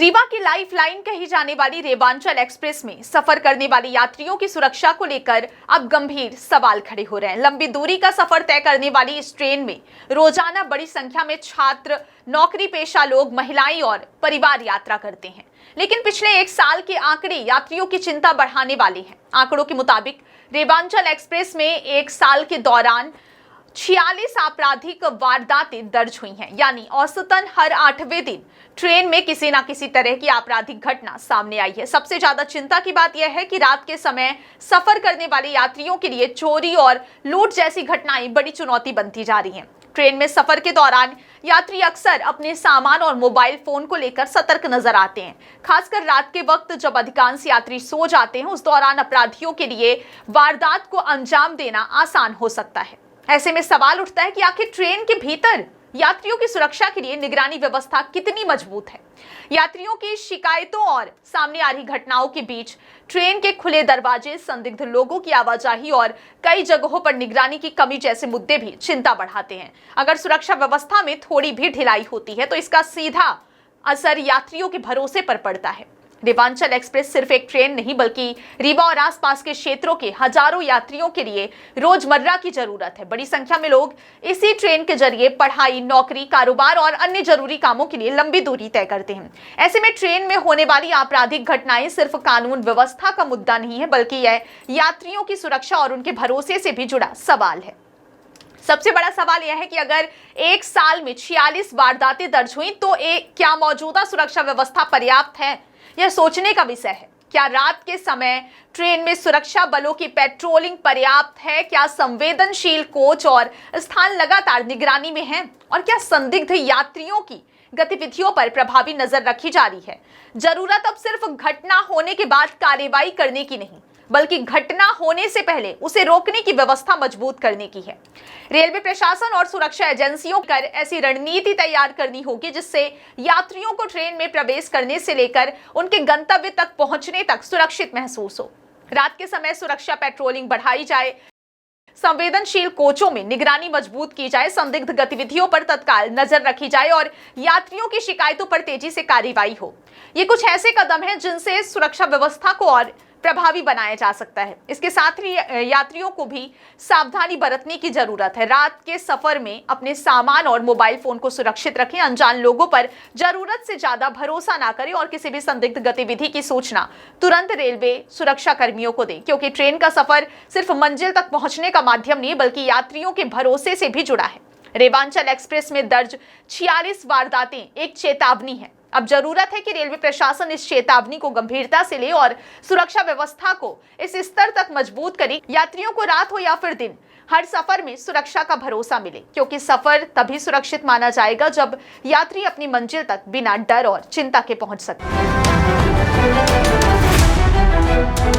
रीवा की life line कही जाने वाली रेवांचल एक्सप्रेस में सफर करने वाले यात्रियों की सुरक्षा को लेकर अब गंभीर सवाल खड़े हो रहे हैं। लंबी दूरी का सफर तय करने वाली इस ट्रेन में रोजाना बड़ी संख्या में छात्र, नौकरी पेशा लोग, महिलाएं और परिवार यात्रा करते हैं। लेकिन पिछले एक साल के आंकड़े यात्रियों की चिंता बढ़ाने वाले हैं। आंकड़ों के मुताबिक रेवांचल एक्सप्रेस में एक साल के दौरान 46 आपराधिक वारदातें दर्ज हुई हैं, यानी औसतन हर 8वें दिन ट्रेन में किसी न किसी तरह की आपराधिक घटना सामने आई है। सबसे ज्यादा चिंता की बात यह है कि रात के समय सफर करने वाले यात्रियों के लिए चोरी और लूट जैसी घटनाएं बड़ी चुनौती बनती जा रही हैं। ट्रेन में सफर के दौरान यात्री अक्सर अपने सामान और मोबाइल फोन को लेकर सतर्क नजर आते हैं। खासकर रात के वक्त जब अधिकांश यात्री सो जाते हैं, उस दौरान अपराधियों के लिए वारदात को अंजाम देना आसान हो सकता है। ऐसे में सवाल उठता है कि आखिर ट्रेन के भीतर यात्रियों की सुरक्षा के लिए निगरानी व्यवस्था कितनी मजबूत है। यात्रियों की शिकायतों और सामने आ रही घटनाओं के बीच ट्रेन के खुले दरवाजे, संदिग्ध लोगों की आवाजाही और कई जगहों पर निगरानी की कमी जैसे मुद्दे भी चिंता बढ़ाते हैं। अगर सुरक्षा व्यवस्था में थोड़ी भी ढिलाई होती है तो इसका सीधा असर यात्रियों के भरोसे पर पड़ता है। रेवांचल एक्सप्रेस सिर्फ एक ट्रेन नहीं, बल्कि रीवा और आसपास के क्षेत्रों के हजारों यात्रियों के लिए रोजमर्रा की जरूरत है। बड़ी संख्या में लोग इसी ट्रेन के जरिए पढ़ाई, नौकरी, कारोबार और अन्य जरूरी कामों के लिए लंबी दूरी तय करते हैं। ऐसे में ट्रेन में होने वाली आपराधिक घटनाएं सिर्फ कानून व्यवस्था का मुद्दा नहीं है, बल्कि यह यात्रियों की सुरक्षा और उनके भरोसे से भी जुड़ा सवाल है। सबसे बड़ा सवाल यह है कि अगर एक साल में 46 वारदातें दर्ज हुई तो क्या मौजूदा सुरक्षा व्यवस्था पर्याप्त है? यह सोचने का विषय है। क्या रात के समय ट्रेन में सुरक्षा बलों की पेट्रोलिंग पर्याप्त है? क्या संवेदनशील कोच और स्थान लगातार निगरानी में हैं? और क्या संदिग्ध यात्रियों की गतिविधियों पर प्रभावी नजर रखी जा रही है? जरूरत अब सिर्फ घटना होने के बाद कार्रवाई करने की नहीं, बल्कि घटना होने से पहले उसे रोकने की व्यवस्था मजबूत करने की है। रेलवे प्रशासन और सुरक्षा एजेंसियों कर ऐसी रणनीति तैयार करनी होगी जिससे यात्रियों को ट्रेन में प्रवेश करने से लेकर उनके गंतव्य तक पहुंचने तक सुरक्षित महसूस हो। रात के समय सुरक्षा पेट्रोलिंग बढ़ाई जाए, संवेदनशील कोचों में निगरानी मजबूत की जाए, संदिग्ध गतिविधियों पर तत्काल नजर रखी जाए और यात्रियों की शिकायतों पर तेजी से कार्रवाई हो। ये कुछ ऐसे कदम हैं जिनसे सुरक्षा व्यवस्था को और प्रभावी बनाया जा सकता है। इसके साथ ही यात्रियों को भी सावधानी बरतने की जरूरत है। रात के सफर में अपने सामान और मोबाइल फोन को सुरक्षित रखें, अनजान लोगों पर जरूरत से ज्यादा भरोसा ना करें और किसी भी संदिग्ध गतिविधि की सूचना तुरंत रेलवे सुरक्षा कर्मियों को दें, क्योंकि ट्रेन का सफर सिर्फ मंजिल तक पहुंचने का माध्यम नहीं, बल्कि यात्रियों के भरोसे से भी जुड़ा है। रेवांचल एक्सप्रेस में दर्ज 46 वारदातें एक चेतावनी है। अब जरूरत है कि रेलवे प्रशासन इस चेतावनी को गंभीरता से ले और सुरक्षा व्यवस्था को इस स्तर तक मजबूत करे। यात्रियों को रात हो या फिर दिन, हर सफर में सुरक्षा का भरोसा मिले, क्योंकि सफर तभी सुरक्षित माना जाएगा जब यात्री अपनी मंजिल तक बिना डर और चिंता के पहुंच सके।